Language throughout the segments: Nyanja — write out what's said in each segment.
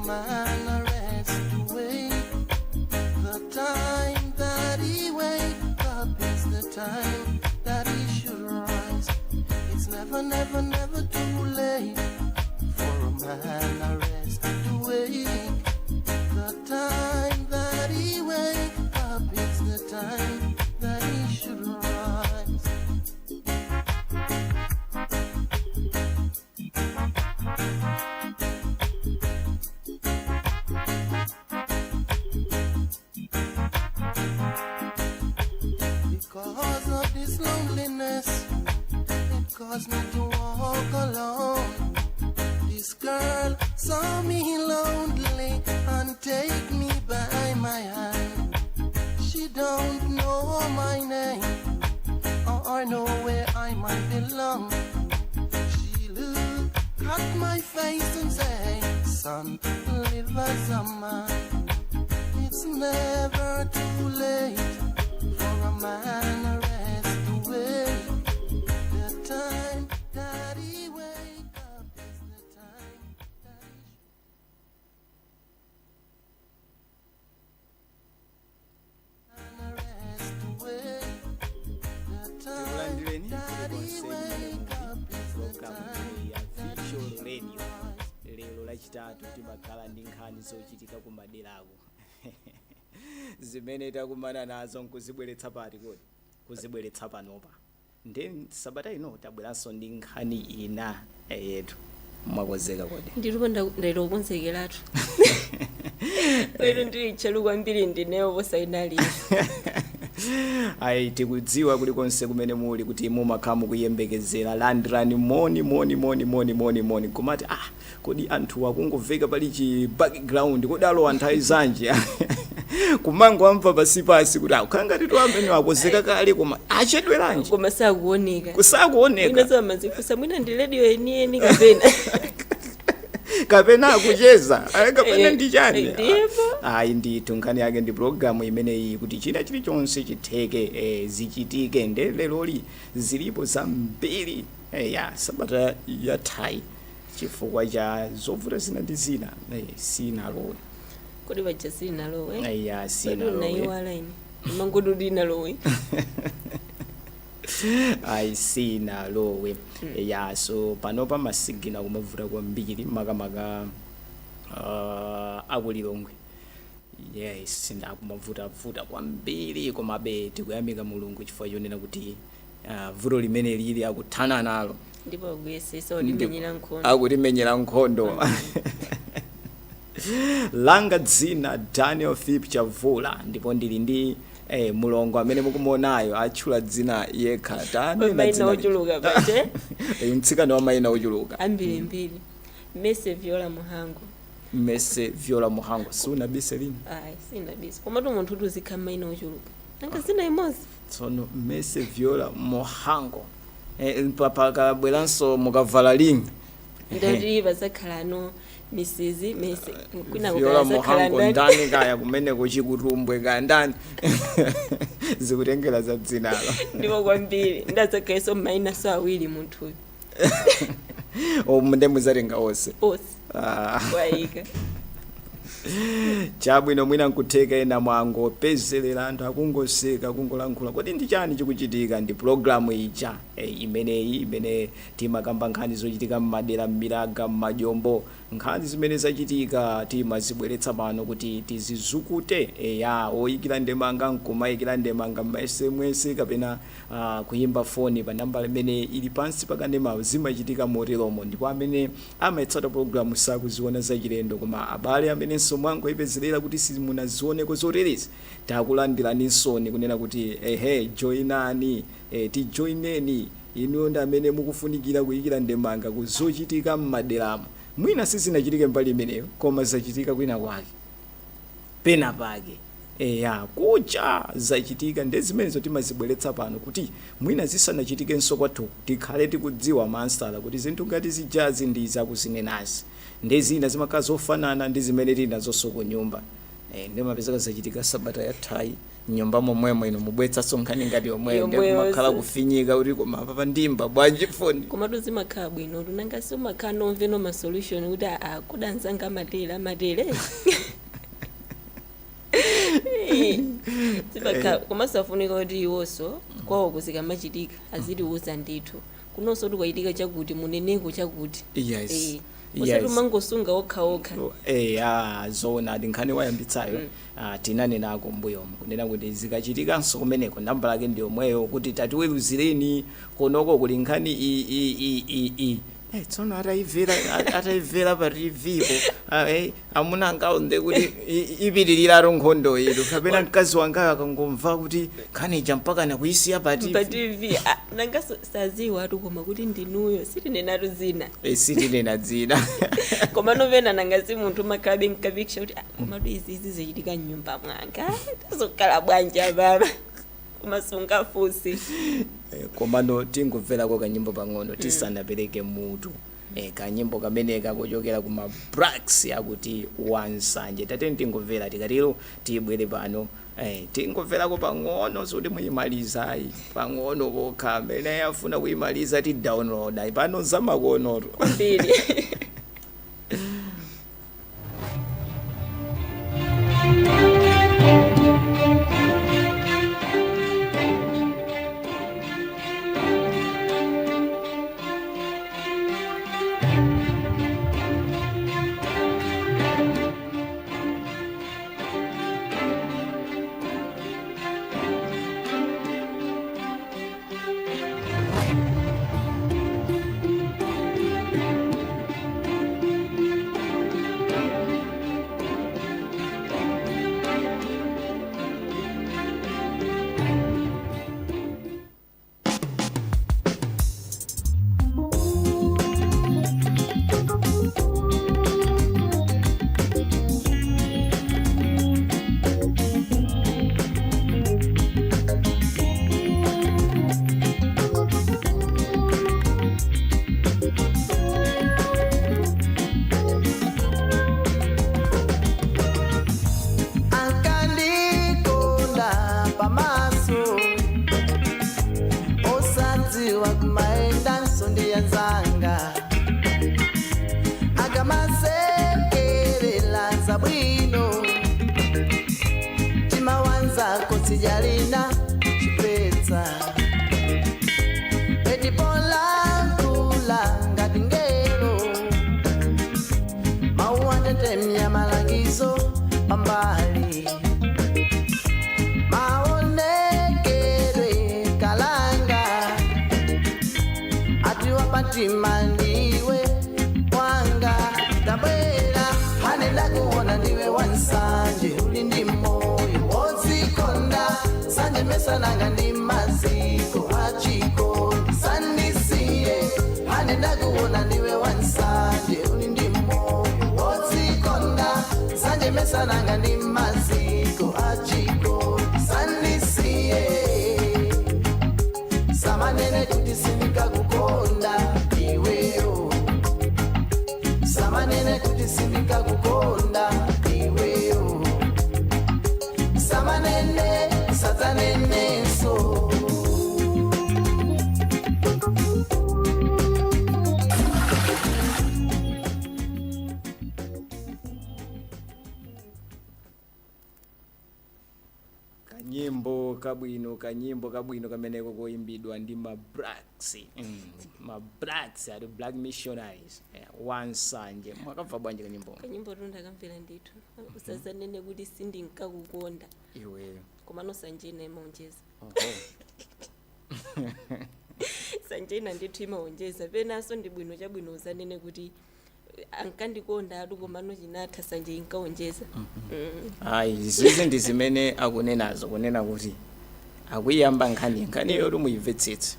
man rest away. The time that he wake up is the time that he should rise. It's never, never, never too late for a man to rest away. The time that he wake up is the time that he should rise. Because of this loneliness, it caused me to walk alone. This girl saw me lonely and take me by my hand. She don't know my name or know where I might belong. She look at my face and say, son, live as a man. It's never too late for a man to rest away. The time that he wake up is the time that he rest away. The time that he wake up is the time that he should rise. Lero lachitatu timakhala ndi nkhani zochitika kumaderako zimene takumana nazo nkuzibweretsa pati kodi kuzibweretsa panopa ndi sabata ino tabweranso ndi nkhani ina yetu mwakozeka kodi ndilipo ndalero konzekeratu lero ndilichelu kwambiri ndinewo posainali ayi tikudziwa kulikonse kumene muli kuti mumakhala mukuyembekezera landirani moni komati kodi anthu akungomveka pali chi background kodi alowa nthawi zanji kumango amva pasipasi kuti akukhala ngati amene akozeka kale koma achedweranji koma sakuoneka kusakuoneka inazo amazifusa mwina ndi radio yeniyeni kapena kapena akucheza kapena ndi chani ndipo ayi ndithu nkhani yake ndi programu imeneyi kuti china chilichonse chitheke zichitike nde leroli zilipo zambiri ya sabata yathayi chifukwa cha zovuta zina ndi zina sinalowe kodi baja sinalowe ya sinalowe naiwala ine mangodo dinalowe ayi sinalowe ya so panopa masigina kumavuta kwambiri makamaka akulilongwe yes ndakumavuta kwambiri komabe tikuyamika mulungu chifukwa chonena kuti vuto limene lili akuthana nalo ndipo akuyesesa ulimenyera nkhondo akutimenyera nkhondo langa dzina Daniel Philip Chavula ndipo ndili ndi mulongo amene mukumuonayo atchula dzina yekha maina ochuluka pache mtsikana wa maina ochuluka ambiri Mese Viola Muhango suna bise lini ayi sina bise koma to munthu tuzikha maina ochuluka nanga zina imozi tsono Mese Viola Muhango papa bwelanso mukavala lingi ndati bazakhala no Mrs. Mese kuna Viola kukhala Muhango ndani kaya kumene kuchikutumbwe ka ndani zikutengera za dzinalo ndipo kwambiri ndazakhayeso maina so awiri munthu omwe muzatenga onse waika chabwino mwina nkutheka ena mwango pezelera anthu akungoseka kungolankhula kodi ndi chani chikuchitika ndi programu ija imene timakamba nkhani zochitika m'madera m'milaga m'majombo nkhani zimene zachitika timazibweretsa pano kuti tizizukute oyikira ndemanga nkumayikira ndemanga ma-SMS kapena kuyimba foni pa namba limene ili pansi pakanema zimachitika moteromo ndipo amene amatsata programu sakuziona zachilendo koma abale amenenso mwangoyipezerera kuti simunazioneko zoterezi takulandirani nsoni kunena kuti joinani tijoineni inu ndi amene mukufunikira kuyikira ndemanga kuzochitika m'maderamo mwina sizinachitike mbali imeneyo koma zachitika kwina kwake pena pake kucha zachitika ndi zimenezo timazibweretsa pano kuti mwina zisanachitikenso kwathu tikhale tikudziwa mansala kuti zinthu ngati zijazi ndi zakuzinenazi ndi zina zimakhala zofanana ndi zimene tinazonso ku nyumba ndi mapezeka zachitika sabata yathayi nyumba momwemo ino mubwetsa sonkhani ngati yomweyo ndi Yomweyo, kumakhala so- kufinyika kuti koma papa ndimba bwanji foni komatu zimakhala bwino lunanga siumakhala nomveno ma solution kuti kudanzanga matere zimakhala komanso afunika kuti iwonso kwawo kuzikamachitika azitiwuza ndithu kunonso kuti kwachitika chakuti muneneko chakuti yes usati umangosunga okhaokha zona ati nkhani wayambitsayo tinanenako mbuyomo kunena kuti zikachitikanso kumeneko namba lake ndi yomweyo kuti tatiweruzireni konoko kuli nkhani i tsono atayivera pa tv po amuna angaonde kuti ipitirira nkhondo yetu kapena mkazi wangayo akangomva kuti nkhani ija mpaka nakuyisiya pa tv nanga saziwa atu koma kuti ndinuyo sitinenatu zina sitinena dzina koma novena nanga si munthu makhabe nkapiksha kuti komatu izizi zichitika mnyumba mwanga tazokhala bwanji ababa kumasunga fusi komano tingomverako kanyimbo pang'ono tisanapereke mutu kanyimbo kameneka kuchokera kuma Brax akuti wansanje tateni tingomvera tikatero tibwere pano tingomverako pang'ono zoti muyimaliza ayi pang'ono kokha amene afuna kuyimaliza ti download ayi pano zamakonoto mbili Sijalina chipetsa edipola kulanga dingelo mauande temya malangizo pambali maonekere kalanga atiwapati mandiwe wanga tabwera hanenda kuona ndiwe wansanje ulindi moyo wozikonda sanje mesananga ndi maziko achiko sandisiye hanenda kuona ndiwe wansanje ulindi moyo wozikonda sanje mesananga ndi maziko achiko sandisiye samanene kuti sindikakukonda iweyo samanene kuti sindikakukonda iweyo samanene satanene so kanyimbo kabwino kameneko koyimbidwa ndi mabrax mabrax ati Black Missionaries wansanje mwakabva bwanji kanyimbo tundakamvera ndithu usazanene kuti sindinkakukonda iweyo koma nosanjina imaonjeza sanjina ndithu imaonjeza penaso ndi bwino chabwino uzanene kuti ankandikonda atu komano chinatha sanje inkaonjeza ayi zizi ndi zimene akunenazo kunena kuti akuyamba nkhani yoti muyimvetsetse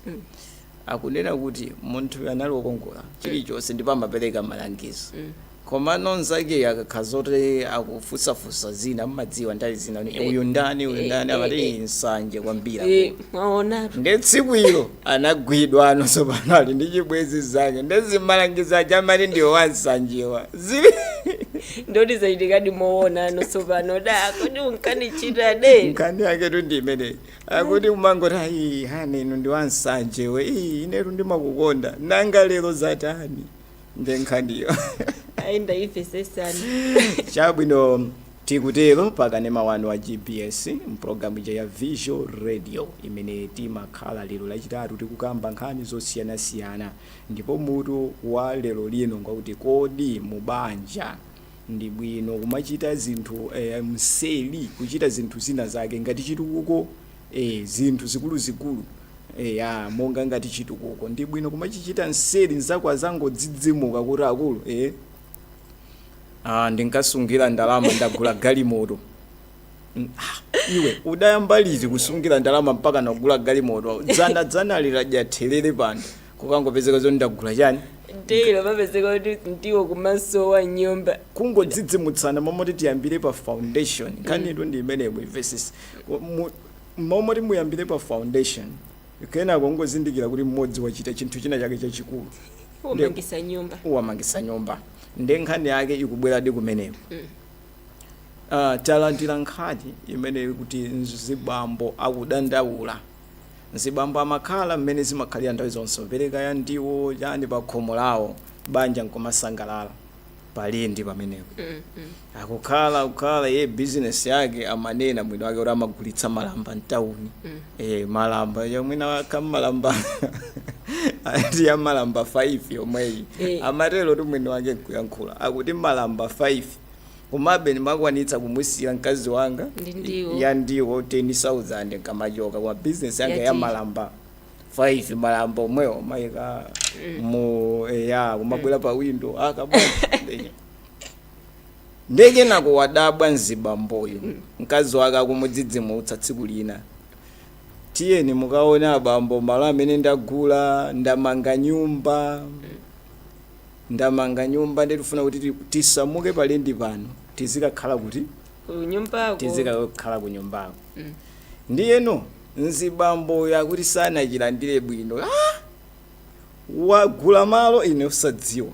akunena kuti munthu anali wokongola chilichonse ndipo amapereka malangizo koma nonzake akakhazote akufusafusa zina mmadziwa nthawi zina uyu ndani amati nsanje kwambiri mwaona nde tsiku ilo anagwidwa ano tsopano ali ndi chibwezi zake ndezimalangiza chamati ndiwo wansanjewa zili ndoti zachitikadi moona ano tsopano da kodi unkanichita de nkhani yake tundi imeneyi akuti umangoti ayi hani inu ndi wansanjewe inetu ndimakukonda nanga lero zatani nde nkhaniyo ayi ndayimvesesani chabwino tikutero pakanema wanu wa gbs mpulogalamu ija ya visual radio imene timakhala lero lachitatu tikukamba nkhani zosiyanasiyana ndipo mutu wa lero lino ngwakuti kodi mubanja ndi bwino kumachita zinthu mseli kuchita zinthu zina zake ngati chitukuko zinthu zikuluzikulu monga ngati chitukuko ndi bwino kumachichita mseli nzako azangodzidzimuka kuti akulu ndinkasungira ndalama ndagula galimoto iwe udayamba liti kusungira ndalama mpaka nagula galimoto dzana lirajathelere pano kukangopezeka zoti ndagula chani ndilo papezeka kuti ndiwo kumasowa nyumba kungodzidzimutsana momoti tiyambire pa foundation nkhanitu ndi imeneyo verses momoti muyambire pa foundation kenako ngozindikira kuti mmodzi wachita chinthu china chake chachikulu uwamangisa nyumba nde nkhani yake ikubweradi kumeneyo talandira nkhani imene kuti nzibambo akudandaula nzibambo amakhala mmene zimakhalira nthawi zonse pereka ya ndiwo yani pa khomo lawo banja nkomasangalala palindi pamenepo akukhala ye business yake amanena mwini wake kuti amagulitsa malamba mtawuni malamba yomwina kamalamba ati ya malamba 5 yomweyi amatero kuti mwini wake kuyankhula akuti malamba 5 kumabe ndimakwanitsa kumusira mkazi wanga ya ndiwo 10,000 kamachoka kwa business yake ya malamba 5 malamba omwewo mayika mu kumabwera pa window akabwa ndege nako wadabwa nzibamboyo mkazi wake akumudzidzimutsa tsiku lina tiyeni mukaona abambo malo amene ndagula ndamanga nyumba ndikufuna kuti tisamuke palindi pano tizikakhala kuti tizikakhala ku nyumbako ndiyeno nzibambo yakuti sanachilandire bwino wagula malo ine usadziwa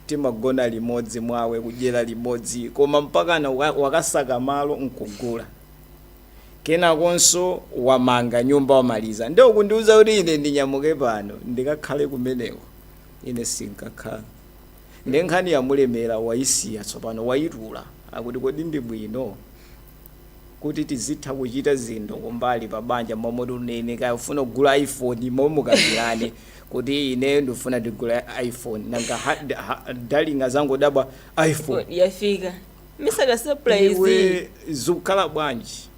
timagona limodzi mwawe kudyera limodzi koma mpakana wakasaka malo nkugula kenakonso wamanga nyumba wamaliza ndio kundiuza kuti ine ndinyamuke pano ndikakhale kumeneko ine sinkakhala ndi nkhani yamulemera waisiya tsopano waitula akuti kodi ndi bwino kuti tizitha kuchita zinthu kumbali pabanja momwe tunene kaya ufuna kugula iPhone momukapirane kuti ine ndifuna ndigula iPhone nanga dalinga zangu dabwa iPhone yafika misaka surprise iwe zukhala bwanji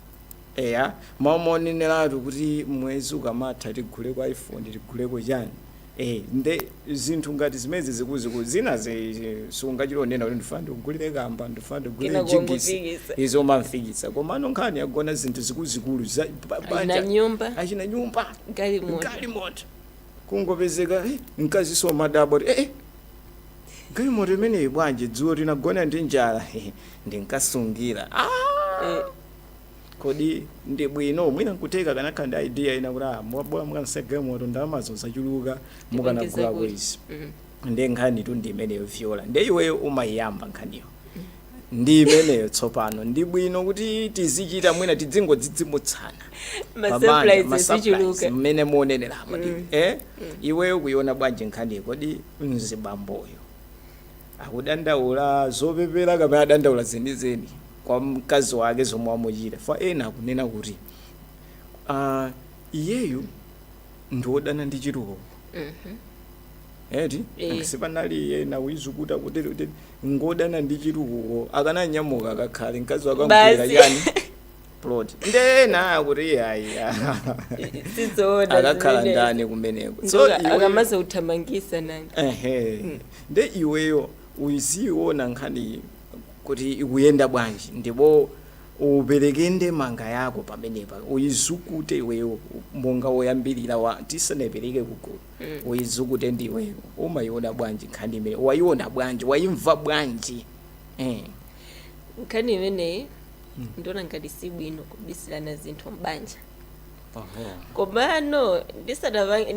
mamoneneratu kuti mwezi ukamatha tigule kwa iPhone tiguleko chani nde zinthu ngati zimezi zikuzikulu zina sungachilonena kuti ndifuna ndigulire kamba ndifuna ndigulire jingisi izo mamfikisa komano nkhani yagona zinthu zikuzikulu achina nyumba galimoto kungopezeka mkaziso madabo galimoto imeneyi bwanji dzulo tinagona ndi njala ndinkasungira kodi ndi bwino mwina nkuteka kanakhala idea ina kuti mwabola mukanasega moto ndalamazo zachuluka mukanagula kwezi ndi nkhani tu ndi imeneyo viola ndi iweyo umayiyamba nkhaniyo ndi imeneyo tsopano ndi bwino kuti tizichita mwina tidzingodzidzimutsana masurprise mmene muoneneramo iweyo kuiona bwanji nkhaniyo kodi mzibamboyo akudandaula zopepera kapena adandaula zenizeni kwa mkazi wake zomwe amuchita fa ena akunena kuti iyeyu ndiwodana ndi chitukuko sipanali yena wizukuta kuti ngodana ndi chitukuko akananyamuka akakhale mkazi wake amubwera yani plot ndena akuti akakhala ndani kumeneko so akamaza uthamangisa nanga nde iweyo uziona nkhani kuti ikuyenda bwanji ndipo uperekende manga yako pamenepa uyizukute iweyo monga woyambirira tisanapereke kugulu uyizukute ndiweyo umayiona bwanji nkhani imene wayiona bwanji wayimva bwanji nkhani imeneyi ndiona ngati sibwino kubisilana zinthu mbanja komano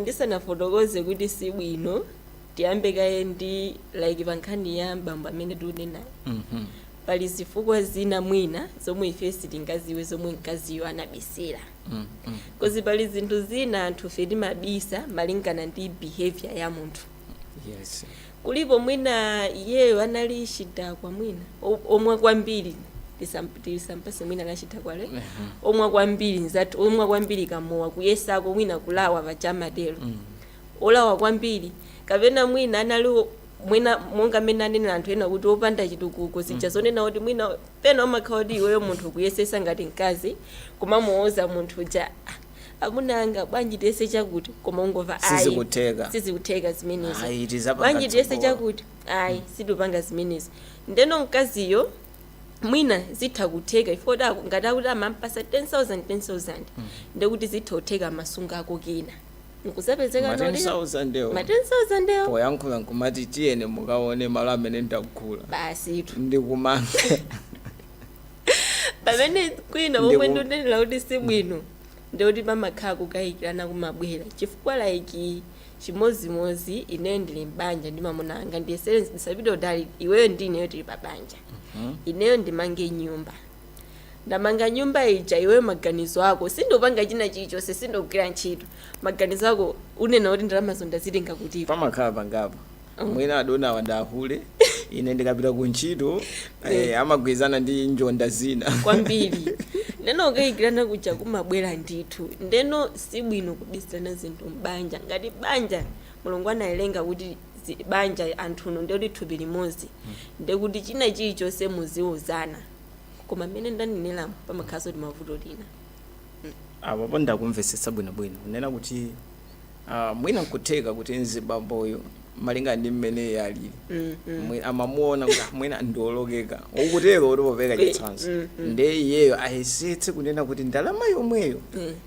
ndisanafotokoze kuti sibwino tiyambe kaye ndi like pankhani ya mbambo amene tikunenayo pali zifukwa zina mwina zomwe ife sitingaziwe zomwe mkaziyo anabisira kozi pali zinthu zina anthu fe timabisa malingana ndi behavior ya munthu kulipo mwina iyeyo anali chidakwa mwina omwe kwambiri tisampase mwina anachitakwale omwe kwambiri nzati omwe kwambiri kamowa kuyesako mwina kulawa pachamatero olawa kwambiri kapena mwina anali mwina monga mena anena anthu ena kuti opanda chitukuko sichazonena kuti mwina pena umakhala kuti iweyo munthu kuyesesa ngati mkazi kumamuoza munthu ja amuna anga bwanji tiyese chakuti koma ungova sizikutheka zimenezi bwanji tiyese chakuti ayi situpanga zimenezi ndeno mkaziyo mwina zitha kutheka ifoda ngati akuti amampasa 10,000 ndekuti zitha kutheka masunga ako kina nkusapezeka noti 10,000 ndewo poyankhula nkumati tiyene mukaone malo amene ndakugula basi ndikumanga pamene kwina pomwe ndinenera kuti sibwino ndikuti pamakhala kukayikirana kumabwera chifukwa like chimozimozi ineyo ndili mbanja ndi mamuna anga ndiyesere ndisapita udali iweyo ndi ineyo tili pabanja ineyo ndimange nyumba ndamanga nyumba ija iweyo maganizo ako sindopanga china chilichonse sindogwira ntchito maganizo ako unena kuti ndalamazo ndazitenga kuti pamakhala pangapa mwina adona wandahule ine ndikapita kuntchito amagwizana ndi njonda zina kwambiri ndeno ukayikirana kuja kumabwera ndithu ndeno sibwino kubisirana zinthu mbanja ngati banja mulungu anayelenga kuti banja anthuno ndikuti thupi limodzi ndekuti china chilichonse muziuzana koma mmene ndaninelamo pamakhaso kuti mavuto lina apo ndakumvetsetsa bwinobwino kunena kuti mwina nkutheka kuti mzibamboyo malinga ndi mmene yalili amamuona mwina ndiolokeka ukutero kuti popeka chitsanzo nde iyeyo ayesetse kunena kuti ndalama yomweyo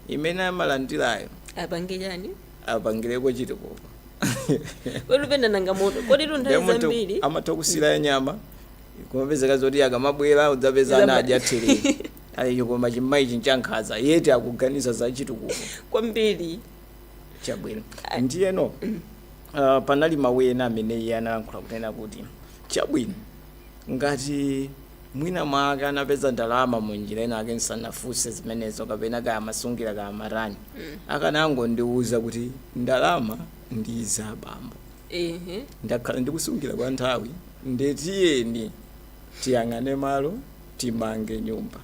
imene amalandirayo apange chani apangireko chitukuko kodi upenda nanga moto kodi tunthawi zambiri amatokusira nyama kumapezeka zoti akamabwera udzapeza ana adyathiri ayo koma chimayi chinchankhaza yeti akuganiza za chitukuko kwambiri chabwino ndiyeno panali mawena amene iye anayankhula kunena kuti chabwino ngati mwina mwake anapeza ndalama munjira ina ake nsanafunse zimenezo kapena kaya masungira kaya marani akanangondiuza kuti ndalama ndi za bambo ndakhala ndikusungira kwa nthawi ndetiyeni tiyang'ane malo timange nyumba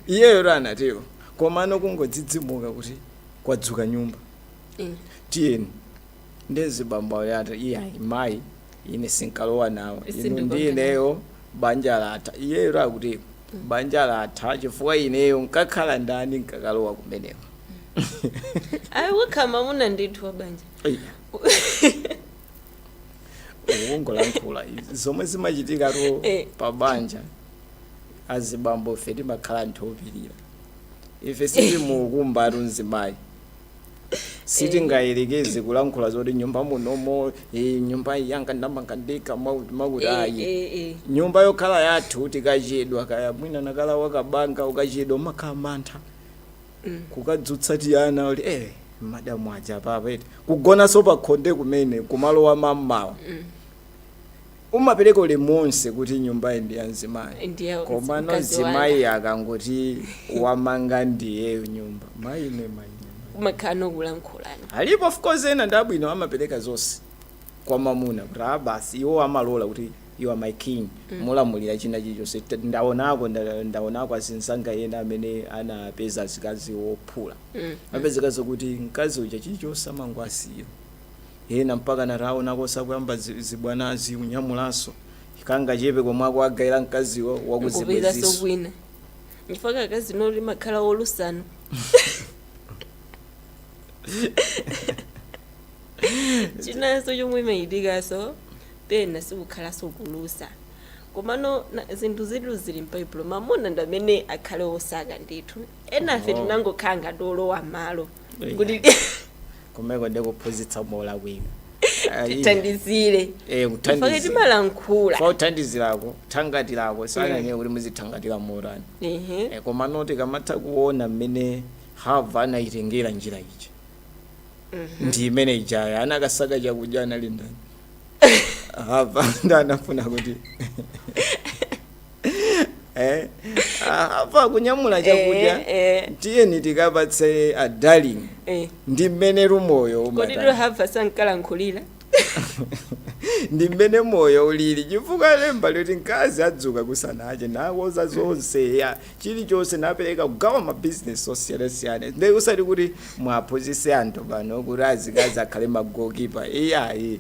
iyeyo anatero komano kungodzidzimuka kuti kwadzuka nyumba tiyeni ndezi bambo yata iyayi mayi ine sinkalowa nawo ino ndineyo banja latha iyeyo akuti banja latha chifukwa ineyo nkakhala ndani nkakalowa kumeneko ayi wakhama muna ndithu wabanja ukungolankhula zomwe zimachitikatu pabanja azibambo fe timakhala nthiopirira ife sitimukumbatu mzimayi sitingayelekeze kulankhula zoti nyumba munomo nyumba yanga ndamanga ndika makuti ayi nyumba yokhala yathu tikachedwa kaya mwina nakala wakabanga ukachedwa umakhala mantha kukadzutsa tiyana kuti madamu aja papa eti kugonaso pakhonde kumene kumalowa mammawa umapereka ulemonse kuti nyumba ndi ya mzimayi komano mzimayi akangoti wamanga ndiyeyo nyumba maine umakhano kulankhulana alipo of course ena ndabwino amapereka zonse kwa mamuna kuti basi iwo amalola kuti you are my king mulamulira china chilichonse ndaonako azinsanga ena amene anapeza azikazi wophula apezekazo kuti mkazi uja chilichonse amangwasiyo ena mpaka nataonako sakuyamba zibwanazi unyamulanso ikanga chepe komwako agaira mkaziwo wakuzibweziso kwina chifukwa akazi noli makhala olusano chinanso chomwe imayitikaso pena sikukhala sokulusa komano zinthu zitu zili mpaipulo mamuna ndamene akhale osaka ndithu enafe tinangokhala dolowa malo kuti kumeko ndikuphunzitsa mola kwina tithandizire kuthandizira timalankhula fa kuthandizirako thangatirako sananene kuti muzithangatira morani koma noti kamatha kuona mmene hava anayitengera njira ichi ndi imene ijaya anakasaka chakudya anali ndani hava ndanafuna kuti hava kunyamula chakudya tiyeni tikapatse a darling ndi mmene moyo kodi hava sankalankhulira ndi mmene moyo ulili chifukwa lemba loti mkazi adzuka kusanache nakoza zonse chilichonse napereka kugawa mabizinesi osiyana-siyana ndi usati kuti mwaphunzitse anthu pano kuti azikazi akhale magokipa iyayi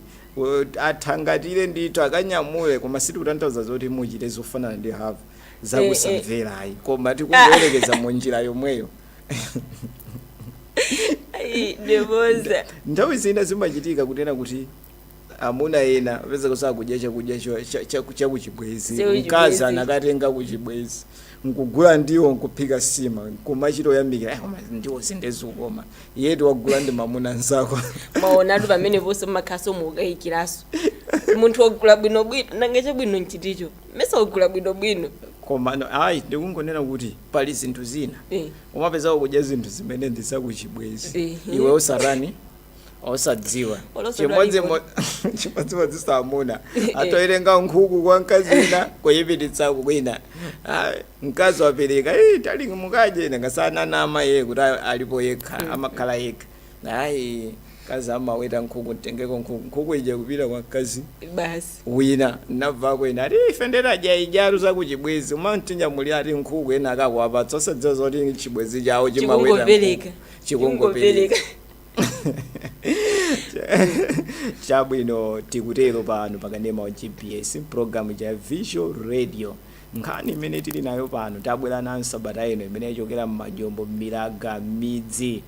athangatire ndithu akanyamule koma sitikutanthauza zoti muchite zofanana ndi hava zakusamverayi koma tikungoyerekeza munjira yomweyo nthawi zina zimachitika kunena kuti amuna ena apeza kusakudya chakudya chakuchibwezi mkazi anakatenga kuchibwezi nkugula ndiwo nkuphika sima kumachitoyambikira ndiwo sindezukoma yetu wagula ndi mamuna nzako maonatu pamene ponse mmakhaso mukayikiraso munthu wagula bwinobwino nangeche bwino nchiticho mesa wagula bwinobwino koma ayi ndikungonena kuti pali zinthu zina umapeza kudya zinthu zimene ndizakuchibwezi iwe usarani osadziwa chimodzimodzi samuna atoerenga nkhuku kwa mkazina kuyipititsa kwina mkazi wapereka tali mukadye nangasananama ye kuti alipo yekha amakhala yekha ayi kazi amaweta nkhuku mtengeko nkhuku ije kupita kwa mkazi basi wina nabvako ina ati ife ndetadya ijaru zakuchibwezi umantinya muli ati nkhuku ena akakuwapatsa osadziwa zoti chibwezi chawo chimaweta chikungopereka chabwino tikutero pano pakanema wa GPS programu ya Visual Radio nkhani imene tili nayo pano tabwera nayo sabata ino imene ichokera m'majombo m'milaga midzi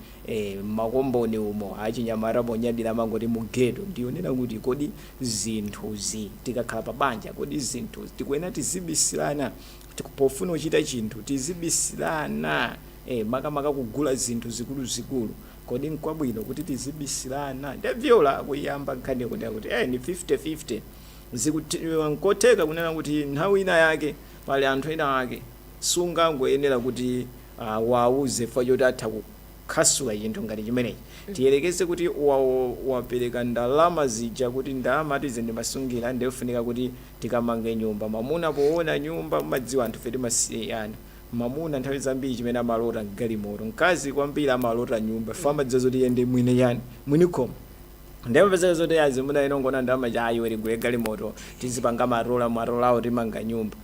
makomboni umo achinyamata ponyadira mangoti mugeto ndionena kuti kodi zinthuzi tikakhala pa banja kodi zinthu tikuyenera tizibisirana pofuna kuchita chinthu tizibisirana makamaka kugula zinthu zikuluzikulu kodi nkwabwino kuti tizibisirana ndevyola kuyamba nkhani kuti ni 50-50 zikutheka kunena kuti nthawi ina yake pali anthu ena ake sungangoyenera kuti wauze fa choti atha kukhasula chinthu ngati chimenechi tiyelekeze kuti wapereka ndalama zija kuti ndalama tize ndimasungira ndiofunika kuti tikamange nyumba mamuna poona nyumba madziwa anthu feti masiyana mamuna nthawi zambiri chimene amalota galimoto mkazi kwambiri amalota nyumba fama dzazoti yende mwine yani mwinikhoma ndemapezeka zoti yazi muna inongona ndalama chayo ligule galimoto tizipanga marolawo timanga nyumba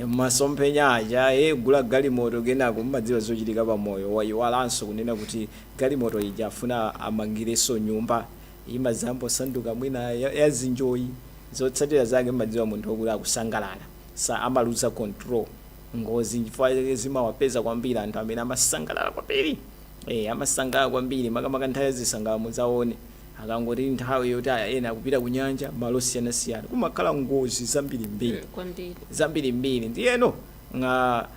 masomphenya aja gula galimoto kenako mumadziwa zochitika pamoyo wayiwalanso kunena kuti galimoto ija afuna amangireso nyumba imazambo sanduka mwina yazinjoyi zotsatira zake mumadziwa munthu wokuti akusangalala sa amaluza control ngozi chifukwa zimawapeza kwambiri anthu amene amasangalala kwambiri amasangalala kwambiri makamaka nthawi zisangala muzaone akangoti nthawi yoti ena akupita kunyanja malo siyanasiyana kumakhala ngozi zambirimbiri ndiyeno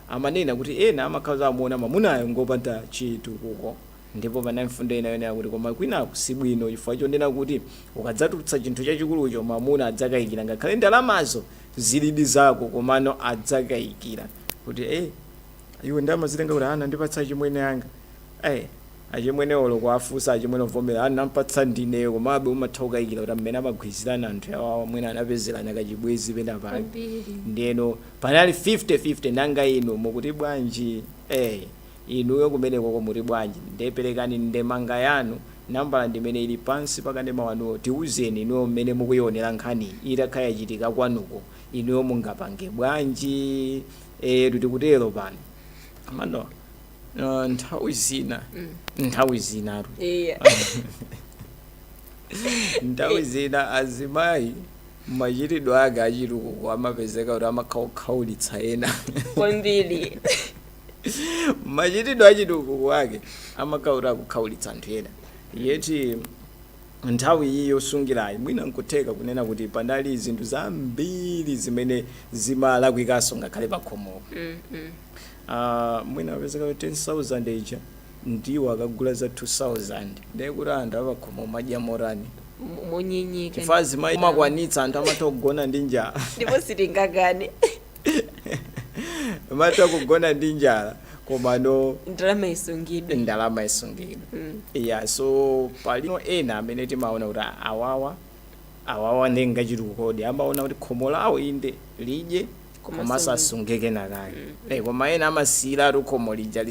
amanena kuti ena amakhala amuona mamunayo ngopanda chitukuko ndipo pana mfundo ina yonena kuti koma kwinaku sibwino chifukwa chonena kuti ukadzatulutsa chinthu chachikulucho mamuna adzakayikira ngakhale ndalamazo zilidi zako komano adzakayikira kuti iwe ndamazitenga kuti ana ndipatsa chimwene yanga achimwene olo kwafusa achimwene ovomera anampatsa ndineyo komabe umatha kukayikira kuti amene amagwirizirana anthu yawo mwene anapezerana kachibwezi pena pake ndiyeno panali 50-50 nanga inu mukuti bwanji inuyo kumeneko muti bwanji ndeperekani ndemanga yanu nambala ndimene ili pansi pakanema wanuwo tiuzeni inuyo mmene mukuyionera nkhani itakhala yachitika kwanuko inuyo mungapange bwanji tikutero pano amano nthawi zina nthawi zina azimayi machitidwe ake achitukuko amapezeka kuti amakhaulitsa ena kwambiri machitidwe achitukuko ake amakauta kukhaulitsa anthu ena yeti nthawi iyi yosungirayi mwina nkutheka kunena kuti pandali zinthu zambiri zimene zimalakwikanso ngakhale pakhomopo. Mwina apezeka 10,000 ija ndiwo akagula za 2,000 ndiye kuti anthu apakhomo madya morani monyenyeka chifukwa zimayi makwanitsa anthu amati kugona ndi njala ndipo sitingakane amati kugona ndi njala komano ndalama isungidwe. Yeah, so palino ena amene timaona kuti awawa nenga chirukodi amaona kuti khomo lawo inde lidye komanso asungike nakale. Koma ena amasiyira ati khomo lija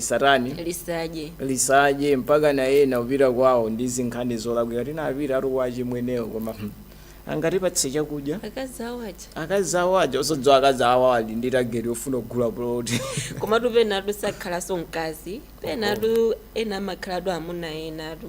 lisadye mpaka na ena upita kwawo ndi zinkhani zolakwika tinapita ati kwa chimwenewo koma angatipatse chakudya akazawaja osodziwa akazawa ali ndi tageti ofuna kugula ploti komatu penatu sakhalanso mkazi penatu ena amakhalatu amuna enatu